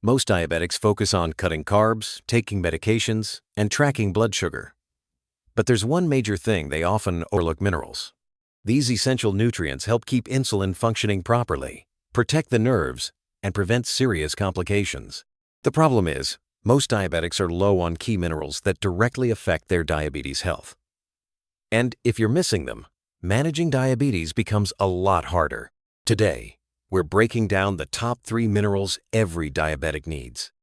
Most diabetics focus on cutting carbs, taking medications, and tracking blood sugar. But there's one major thing they often overlook: minerals. These essential nutrients help keep insulin functioning properly, protect the nerves, and prevent serious complications. The problem is, most diabetics are low on key minerals that directly affect their diabetes health. And if you're missing them, managing diabetes becomes a lot harder. Today, we're breaking down the top 3 minerals every diabetic needs.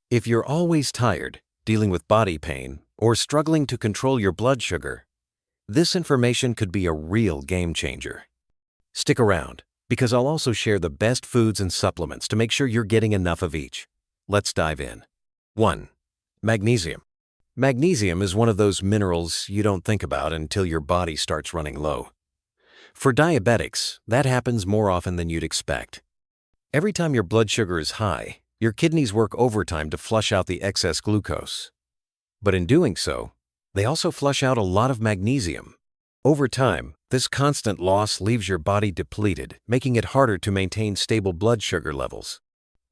If you're always tired, dealing with body pain, or struggling to control your blood sugar, this information could be a real game changer. Stick around, because I'll also share the best foods and supplements to make sure you're getting enough of each. Let's dive in. 1. Magnesium. Magnesium is one of those minerals you don't think about until your body starts running low. For diabetics, that happens more often than you'd expect. Every time your blood sugar is high, your kidneys work overtime to flush out the excess glucose. But in doing so, they also flush out a lot of magnesium. Over time, this constant loss leaves your body depleted, making it harder to maintain stable blood sugar levels.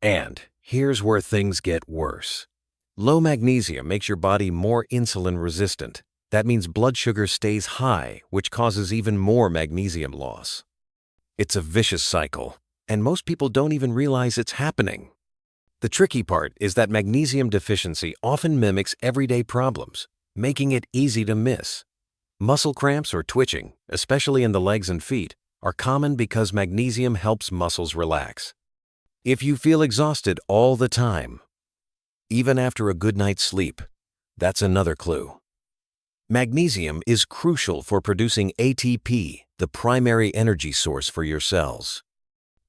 And here's where things get worse. Low magnesium makes your body more insulin resistant. That means blood sugar stays high, which causes even more magnesium loss. It's a vicious cycle, and most people don't even realize it's happening. The tricky part is that magnesium deficiency often mimics everyday problems, making it easy to miss. Muscle cramps or twitching, especially in the legs and feet, are common because magnesium helps muscles relax. If you feel exhausted all the time, even after a good night's sleep, that's another clue. Magnesium is crucial for producing ATP, the primary energy source for your cells.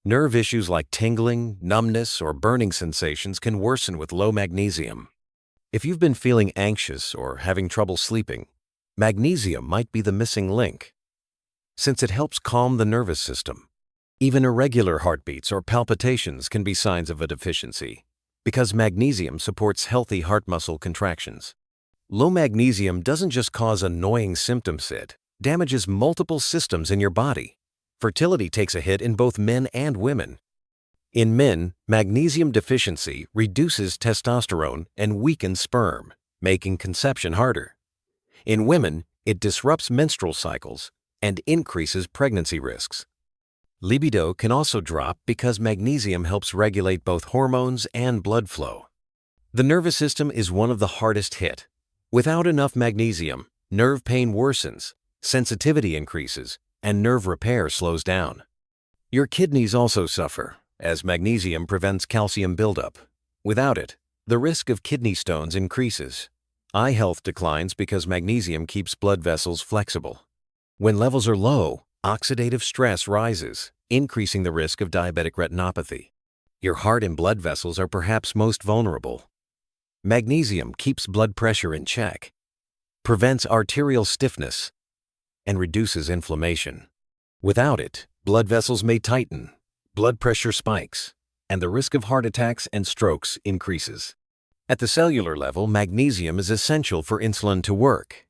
Nerve issues like tingling, numbness, or burning sensations can worsen with low magnesium. If you've been feeling anxious or having trouble sleeping, magnesium might be the missing link, since it helps calm the nervous system. Even irregular heartbeats or palpitations can be signs of a deficiency, because magnesium supports healthy heart muscle contractions. Low magnesium doesn't just cause annoying symptoms, it damages multiple systems in your body. Fertility takes a hit in both men and women. In men, magnesium deficiency reduces testosterone and weakens sperm, making conception harder. In women, it disrupts menstrual cycles and increases pregnancy risks. Libido can also drop because magnesium helps regulate both hormones and blood flow. The nervous system is one of the hardest hit. Without enough magnesium, nerve pain worsens, sensitivity increases, and nerve repair slows down. Your kidneys also suffer, as magnesium prevents calcium buildup. Without it, the risk of kidney stones increases. Eye health declines because magnesium keeps blood vessels flexible. When levels are low, oxidative stress rises, increasing the risk of diabetic retinopathy. Your heart and blood vessels are perhaps most vulnerable. Magnesium keeps blood pressure in check, prevents arterial stiffness, and reduces inflammation. Without it, blood vessels may tighten, blood pressure spikes, and the risk of heart attacks and strokes increases. At the cellular level, magnesium is essential for insulin to work.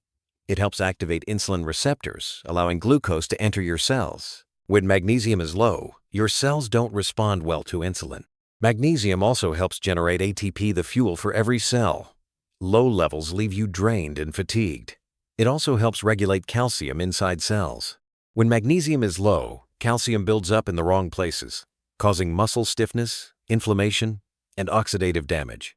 It helps activate insulin receptors, allowing glucose to enter your cells. When magnesium is low, your cells don't respond well to insulin. Magnesium also helps generate ATP, the fuel for every cell. Low levels leave you drained and fatigued. It also helps regulate calcium inside cells. When magnesium is low, calcium builds up in the wrong places, causing muscle stiffness, inflammation, and oxidative damage.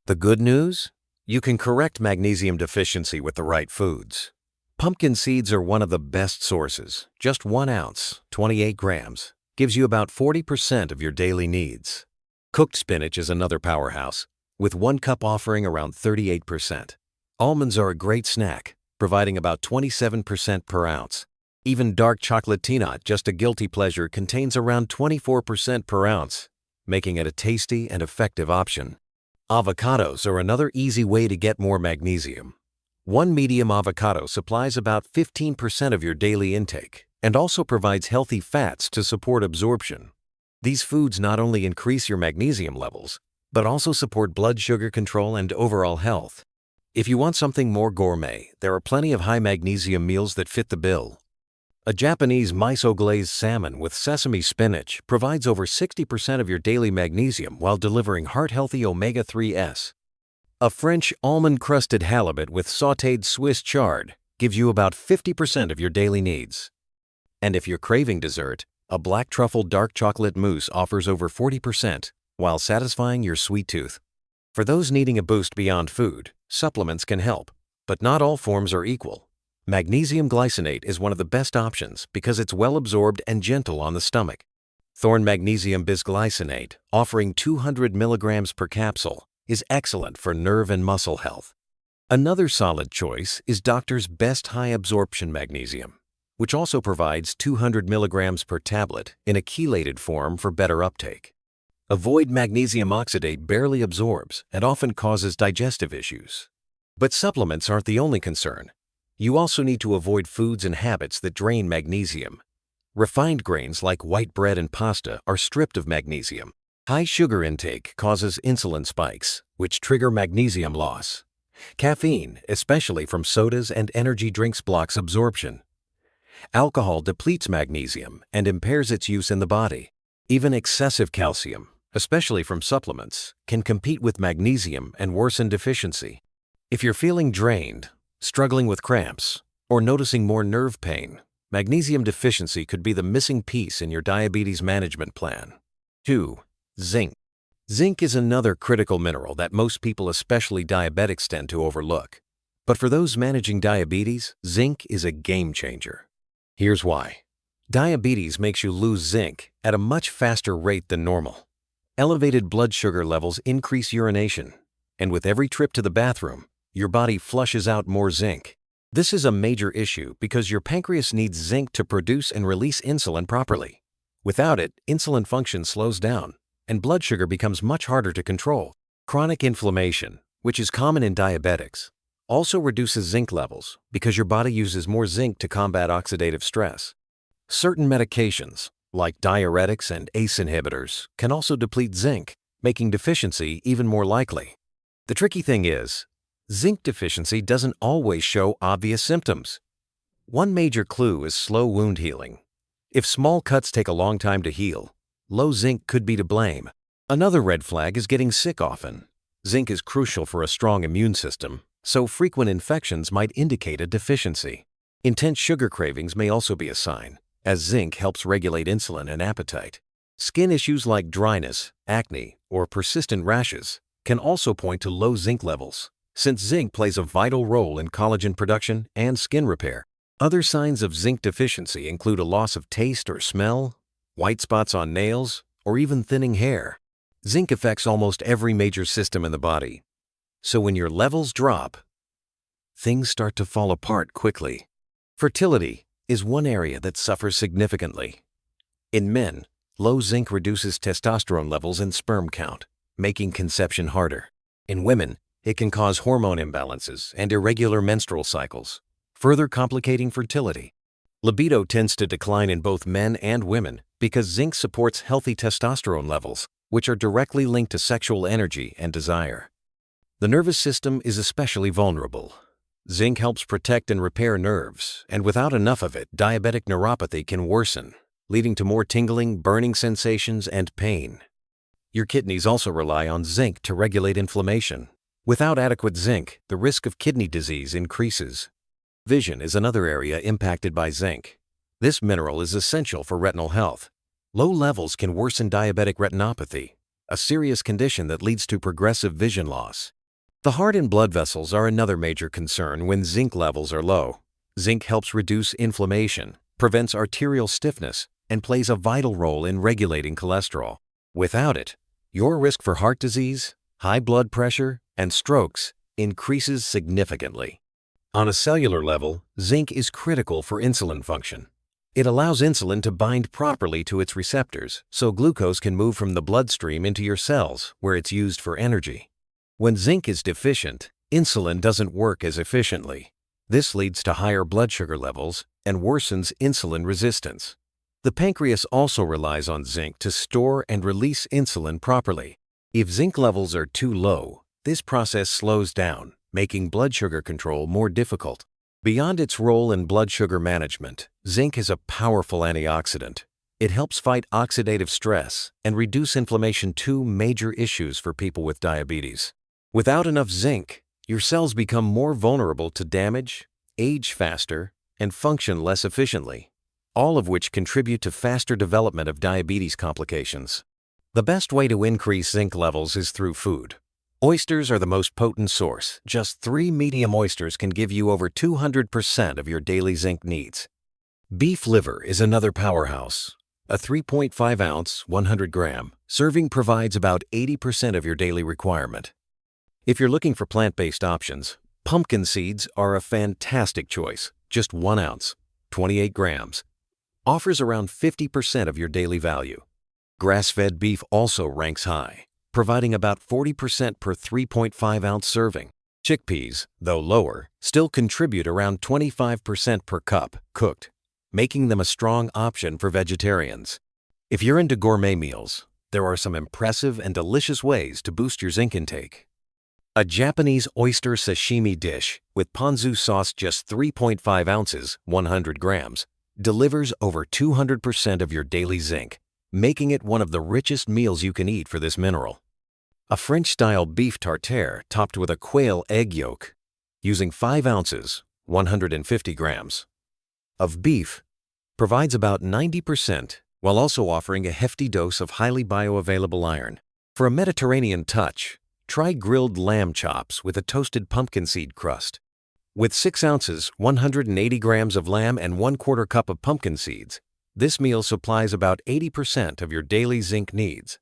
The good news? You can correct magnesium deficiency with the right foods. Pumpkin seeds are one of the best sources. Just 1 ounce, 28 grams, gives you about 40% of your daily needs. Cooked spinach is another powerhouse, with 1 cup offering around 38%. Almonds are a great snack, providing about 27% per ounce. Even dark chocolate nut, just a guilty pleasure, contains around 24% per ounce, making it a tasty and effective option. Avocados are another easy way to get more magnesium. 1 medium avocado supplies about 15% of your daily intake and also provides healthy fats to support absorption. These foods not only increase your magnesium levels, but also support blood sugar control and overall health. If you want something more gourmet, there are plenty of high magnesium meals that fit the bill. A Japanese miso-glazed salmon with sesame spinach provides over 60% of your daily magnesium while delivering heart-healthy omega-3s. A French almond-crusted halibut with sautéed Swiss chard gives you about 50% of your daily needs. And if you're craving dessert, a black truffle dark chocolate mousse offers over 40% while satisfying your sweet tooth. For those needing a boost beyond food, supplements can help, but not all forms are equal. Magnesium glycinate is one of the best options because it's well absorbed and gentle on the stomach. Thorne Magnesium Bisglycinate, offering 200 milligrams per capsule, is excellent for nerve and muscle health. Another solid choice is Doctor's Best High Absorption Magnesium, which also provides 200 milligrams per tablet in a chelated form for better uptake. Avoid magnesium oxidate barely absorbs and often causes digestive issues. But supplements aren't the only concern. You also need to avoid foods and habits that drain magnesium. Refined grains like white bread and pasta are stripped of magnesium. High sugar intake causes insulin spikes, which trigger magnesium loss. Caffeine, especially from sodas and energy drinks, blocks absorption. Alcohol depletes magnesium and impairs its use in the body. Even excessive calcium, especially from supplements, can compete with magnesium and worsen deficiency. If you're feeling drained, struggling with cramps, or noticing more nerve pain, magnesium deficiency could be the missing piece in your diabetes management plan. 2. Zinc. Zinc is another critical mineral that most people, especially diabetics, tend to overlook. But for those managing diabetes, zinc is a game changer. Here's why. Diabetes makes you lose zinc at a much faster rate than normal. Elevated blood sugar levels increase urination, and with every trip to the bathroom, your body flushes out more zinc. This is a major issue because your pancreas needs zinc to produce and release insulin properly. Without it, insulin function slows down, and blood sugar becomes much harder to control. Chronic inflammation, which is common in diabetics, also reduces zinc levels because your body uses more zinc to combat oxidative stress. Certain medications, like diuretics and ACE inhibitors, can also deplete zinc, making deficiency even more likely. The tricky thing is, zinc deficiency doesn't always show obvious symptoms. One major clue is slow wound healing. If small cuts take a long time to heal, low zinc could be to blame. Another red flag is getting sick often. Zinc is crucial for a strong immune system, so frequent infections might indicate a deficiency. Intense sugar cravings may also be a sign, as zinc helps regulate insulin and appetite. Skin issues like dryness, acne, or persistent rashes can also point to low zinc levels, since zinc plays a vital role in collagen production and skin repair. Other signs of zinc deficiency include a loss of taste or smell, white spots on nails, or even thinning hair. Zinc affects almost every major system in the body. So when your levels drop, things start to fall apart quickly. Fertility is one area that suffers significantly. In men, low zinc reduces testosterone levels and sperm count, making conception harder. In women, it can cause hormone imbalances and irregular menstrual cycles, further complicating fertility. Libido tends to decline in both men and women because zinc supports healthy testosterone levels, which are directly linked to sexual energy and desire. The nervous system is especially vulnerable. Zinc helps protect and repair nerves, and without enough of it, diabetic neuropathy can worsen, leading to more tingling, burning sensations, and pain. Your kidneys also rely on zinc to regulate inflammation. Without adequate zinc, the risk of kidney disease increases. Vision is another area impacted by zinc. This mineral is essential for retinal health. Low levels can worsen diabetic retinopathy, a serious condition that leads to progressive vision loss. The heart and blood vessels are another major concern when zinc levels are low. Zinc helps reduce inflammation, prevents arterial stiffness, and plays a vital role in regulating cholesterol. Without it, your risk for heart disease, high blood pressure, and strokes increases significantly. On a cellular level, zinc is critical for insulin function. It allows insulin to bind properly to its receptors, so glucose can move from the bloodstream into your cells, where it's used for energy. When zinc is deficient, insulin doesn't work as efficiently. This leads to higher blood sugar levels and worsens insulin resistance. The pancreas also relies on zinc to store and release insulin properly. If zinc levels are too low, this process slows down, making blood sugar control more difficult. Beyond its role in blood sugar management, zinc is a powerful antioxidant. It helps fight oxidative stress and reduce inflammation, two major issues for people with diabetes. Without enough zinc, your cells become more vulnerable to damage, age faster, and function less efficiently, all of which contribute to faster development of diabetes complications. The best way to increase zinc levels is through food. Oysters are the most potent source. Just 3 medium oysters can give you over 200% of your daily zinc needs. Beef liver is another powerhouse. A 3.5-ounce, 100-gram serving provides about 80% of your daily requirement. If you're looking for plant-based options, pumpkin seeds are a fantastic choice. Just 1 ounce, 28 grams, offers around 50% of your daily value. Grass-fed beef also ranks high, providing about 40% per 3.5-ounce serving. Chickpeas, though lower, still contribute around 25% per cup cooked, making them a strong option for vegetarians. If you're into gourmet meals, there are some impressive and delicious ways to boost your zinc intake. A Japanese oyster sashimi dish with ponzu sauce, just 3.5 ounces, 100 grams, delivers over 200% of your daily zinc, making it one of the richest meals you can eat for this mineral. A French-style beef tartare topped with a quail egg yolk, using 5 ounces, 150 grams, of beef, provides about 90% while also offering a hefty dose of highly bioavailable iron. For a Mediterranean touch, try grilled lamb chops with a toasted pumpkin seed crust. With 6 ounces, 180 grams of lamb and 1/4 cup of pumpkin seeds, this meal supplies about 80% of your daily zinc needs,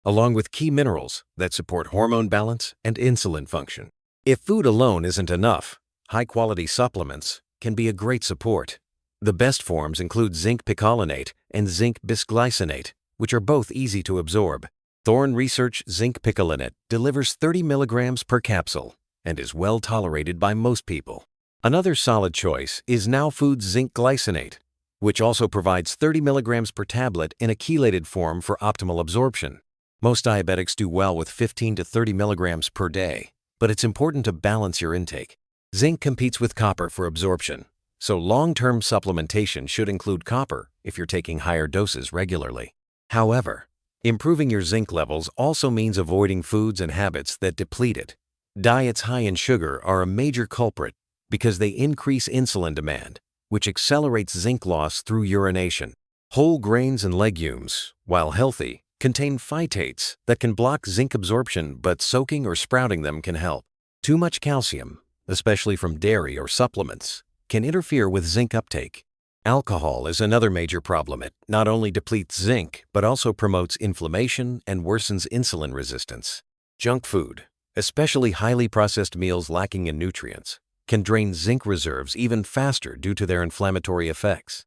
along with key minerals that support hormone balance and insulin function. If food alone isn't enough, high-quality supplements can be a great support. The best forms include zinc picolinate and zinc bisglycinate, which are both easy to absorb. Thorne Research Zinc picolinate delivers 30 milligrams per capsule and is well tolerated by most people. Another solid choice is Now Foods zinc glycinate, which also provides 30 milligrams per tablet in a chelated form for optimal absorption. Most diabetics do well with 15 to 30 milligrams per day, but it's important to balance your intake. Zinc competes with copper for absorption, so long-term supplementation should include copper if you're taking higher doses regularly. However, improving your zinc levels also means avoiding foods and habits that deplete it. Diets high in sugar are a major culprit because they increase insulin demand, which accelerates zinc loss through urination. Whole grains and legumes, while healthy, contain phytates that can block zinc absorption, but soaking or sprouting them can help. Too much calcium, especially from dairy or supplements, can interfere with zinc uptake. Alcohol is another major problem. It not only depletes zinc, but also promotes inflammation and worsens insulin resistance. Junk food, especially highly processed meals lacking in nutrients, can drain zinc reserves even faster due to their inflammatory effects.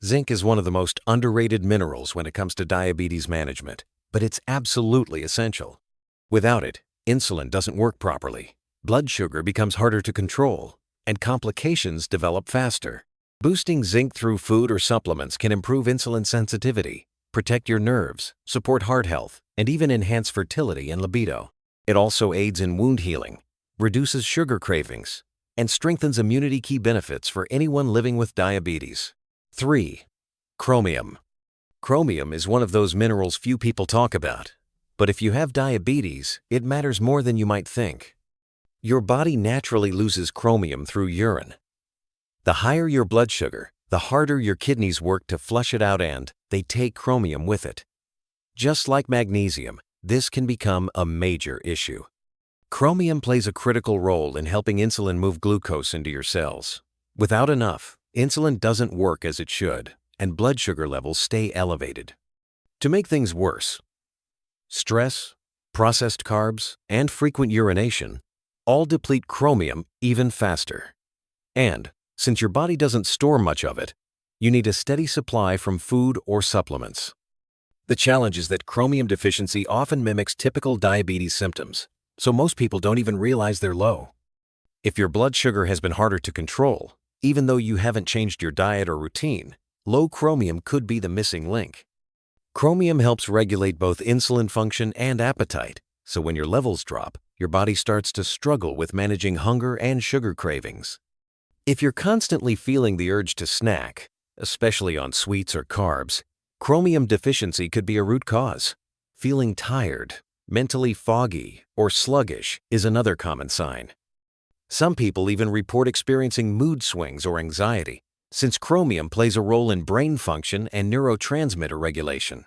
Zinc is one of the most underrated minerals when it comes to diabetes management, but it's absolutely essential. Without it, insulin doesn't work properly, blood sugar becomes harder to control, and complications develop faster. Boosting zinc through food or supplements can improve insulin sensitivity, protect your nerves, support heart health, and even enhance fertility and libido. It also aids in wound healing, reduces sugar cravings, and strengthens immunity, key benefits for anyone living with diabetes. 3. Chromium. Chromium is one of those minerals few people talk about, but if you have diabetes, it matters more than you might think. Your body naturally loses chromium through urine. The higher your blood sugar, the harder your kidneys work to flush it out, and they take chromium with it. Just like magnesium, this can become a major issue. Chromium plays a critical role in helping insulin move glucose into your cells. Without enough, insulin doesn't work as it should, and blood sugar levels stay elevated. To make things worse, stress, processed carbs, and frequent urination all deplete chromium even faster. And since your body doesn't store much of it, you need a steady supply from food or supplements. The challenge is that chromium deficiency often mimics typical diabetes symptoms, so most people don't even realize they're low. If your blood sugar has been harder to control, even though you haven't changed your diet or routine, low chromium could be the missing link. Chromium helps regulate both insulin function and appetite, so when your levels drop, your body starts to struggle with managing hunger and sugar cravings. If you're constantly feeling the urge to snack, especially on sweets or carbs, chromium deficiency could be a root cause. Feeling tired, mentally foggy, or sluggish is another common sign. Some people even report experiencing mood swings or anxiety, since chromium plays a role in brain function and neurotransmitter regulation.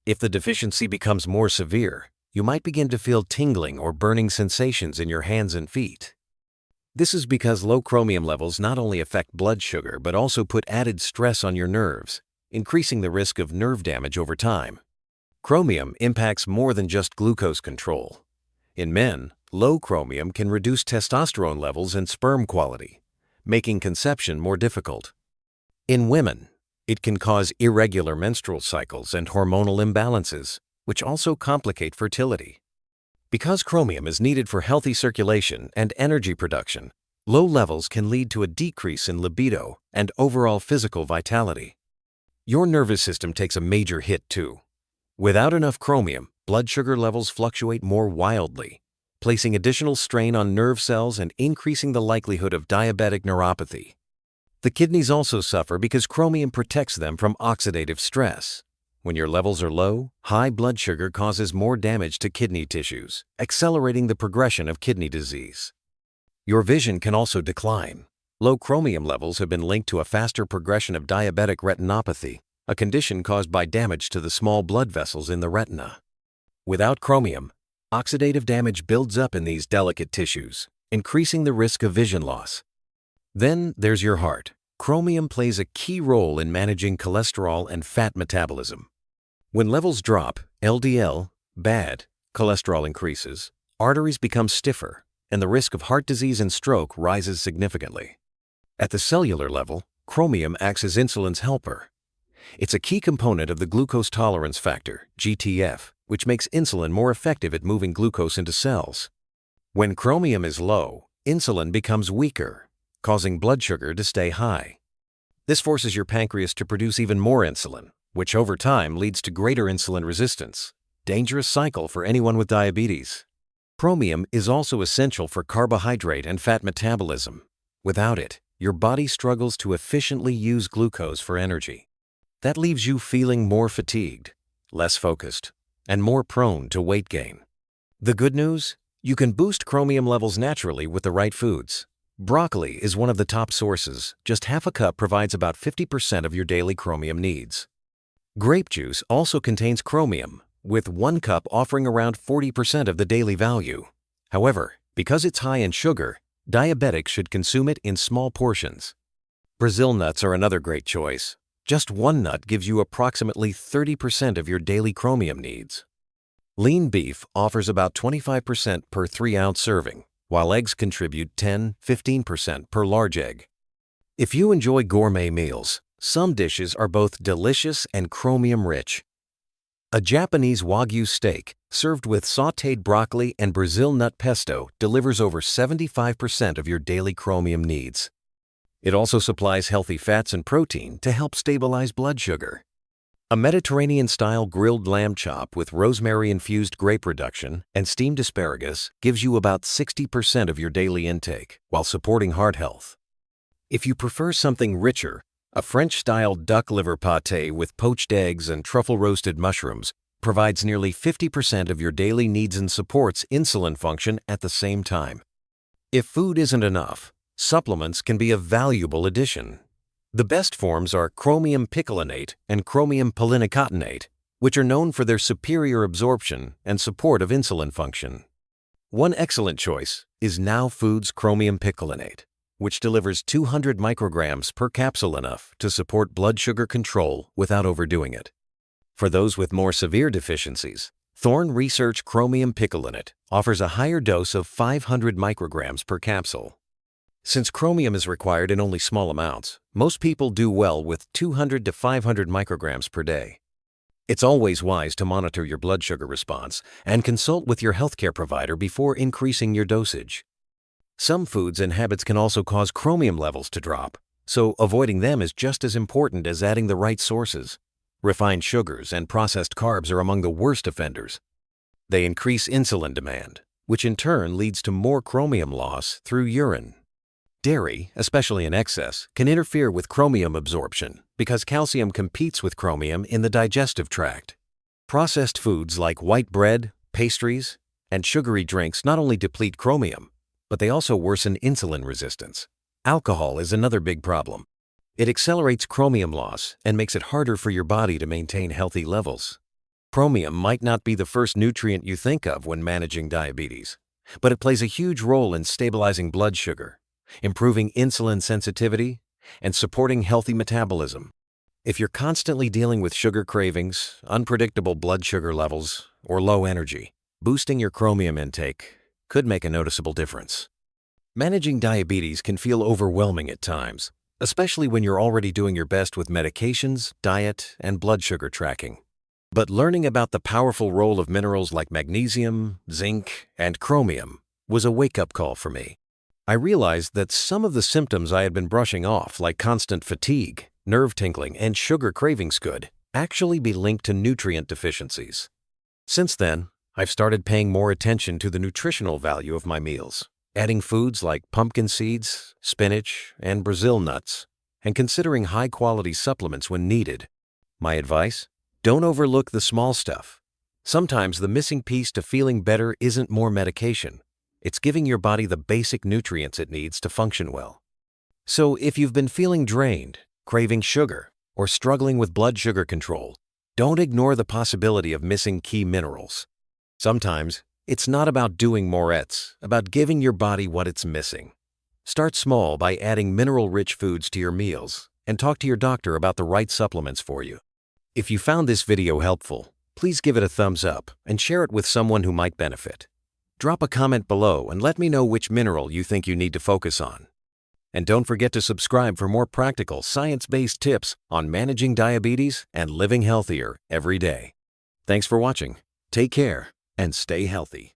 If the deficiency becomes more severe, you might begin to feel tingling or burning sensations in your hands and feet. This is because low chromium levels not only affect blood sugar but also put added stress on your nerves, increasing the risk of nerve damage over time. Chromium impacts more than just glucose control. In men, low chromium can reduce testosterone levels and sperm quality, making conception more difficult. In women, it can cause irregular menstrual cycles and hormonal imbalances, which also complicate fertility. Because chromium is needed for healthy circulation and energy production, low levels can lead to a decrease in libido and overall physical vitality. Your nervous system takes a major hit too. Without enough chromium, blood sugar levels fluctuate more wildly, placing additional strain on nerve cells and increasing the likelihood of diabetic neuropathy. The kidneys also suffer because chromium protects them from oxidative stress. When your levels are low, high blood sugar causes more damage to kidney tissues, accelerating the progression of kidney disease. Your vision can also decline. Low chromium levels have been linked to a faster progression of diabetic retinopathy, a condition caused by damage to the small blood vessels in the retina. Without chromium, oxidative damage builds up in these delicate tissues, increasing the risk of vision loss. Then there's your heart. Chromium plays a key role in managing cholesterol and fat metabolism. When levels drop, LDL, bad, cholesterol increases, arteries become stiffer, and the risk of heart disease and stroke rises significantly. At the cellular level, chromium acts as insulin's helper. It's a key component of the glucose tolerance factor, GTF, which makes insulin more effective at moving glucose into cells. When chromium is low, insulin becomes weaker, causing blood sugar to stay high. This forces your pancreas to produce even more insulin, which over time leads to greater insulin resistance. Dangerous cycle for anyone with diabetes. Chromium is also essential for carbohydrate and fat metabolism. Without it, your body struggles to efficiently use glucose for energy. That leaves you feeling more fatigued, less focused, and more prone to weight gain. The good news? You can boost chromium levels naturally with the right foods. Broccoli is one of the top sources. Just half a cup provides about 50% of your daily chromium needs. Grape juice also contains chromium, with 1 cup offering around 40% of the daily value. However, because it's high in sugar, diabetics should consume it in small portions. Brazil nuts are another great choice. Just 1 nut gives you approximately 30% of your daily chromium needs. Lean beef offers about 25% per 3-ounce serving, while eggs contribute 10–15% per large egg. If you enjoy gourmet meals, some dishes are both delicious and chromium-rich. A Japanese Wagyu steak, served with sautéed broccoli and Brazil nut pesto, delivers over 75% of your daily chromium needs. It also supplies healthy fats and protein to help stabilize blood sugar. A Mediterranean-style grilled lamb chop with rosemary-infused grape reduction and steamed asparagus gives you about 60% of your daily intake, while supporting heart health. If you prefer something richer, a French-style duck liver pâté with poached eggs and truffle-roasted mushrooms provides nearly 50% of your daily needs and supports insulin function at the same time. If food isn't enough, supplements can be a valuable addition. The best forms are chromium picolinate and chromium polinicotinate, which are known for their superior absorption and support of insulin function. One excellent choice is Now Foods chromium picolinate, which delivers 200 micrograms per capsule, enough to support blood sugar control without overdoing it. For those with more severe deficiencies, Thorne Research chromium picolinate offers a higher dose of 500 micrograms per capsule. Since chromium is required in only small amounts, most people do well with 200 to 500 micrograms per day. It's always wise to monitor your blood sugar response and consult with your healthcare provider before increasing your dosage. Some foods and habits can also cause chromium levels to drop, so avoiding them is just as important as adding the right sources. Refined sugars and processed carbs are among the worst offenders. They increase insulin demand, which in turn leads to more chromium loss through urine. Dairy, especially in excess, can interfere with chromium absorption because calcium competes with chromium in the digestive tract. Processed foods like white bread, pastries, and sugary drinks not only deplete chromium, but they also worsen insulin resistance. Alcohol is another big problem. It accelerates chromium loss and makes it harder for your body to maintain healthy levels. Chromium might not be the first nutrient you think of when managing diabetes, but it plays a huge role in stabilizing blood sugar, improving insulin sensitivity, and supporting healthy metabolism. If you're constantly dealing with sugar cravings, unpredictable blood sugar levels, or low energy, boosting your chromium intake could make a noticeable difference. Managing diabetes can feel overwhelming at times, especially when you're already doing your best with medications, diet, and blood sugar tracking. But learning about the powerful role of minerals like magnesium, zinc, and chromium was a wake-up call for me. I realized that some of the symptoms I had been brushing off, like constant fatigue, nerve tingling, and sugar cravings, could actually be linked to nutrient deficiencies. Since then, I've started paying more attention to the nutritional value of my meals, adding foods like pumpkin seeds, spinach, and Brazil nuts, and considering high-quality supplements when needed. My advice? Don't overlook the small stuff. Sometimes the missing piece to feeling better isn't more medication. It's giving your body the basic nutrients it needs to function well. So if you've been feeling drained, craving sugar, or struggling with blood sugar control, don't ignore the possibility of missing key minerals. Sometimes it's not about doing more, it's about giving your body what it's missing. Start small by adding mineral-rich foods to your meals and talk to your doctor about the right supplements for you. If you found this video helpful, please give it a thumbs up and share it with someone who might benefit. Drop a comment below and let me know which mineral you think you need to focus on. And don't forget to subscribe for more practical, science-based tips on managing diabetes and living healthier every day. Thanks for watching. Take care and stay healthy.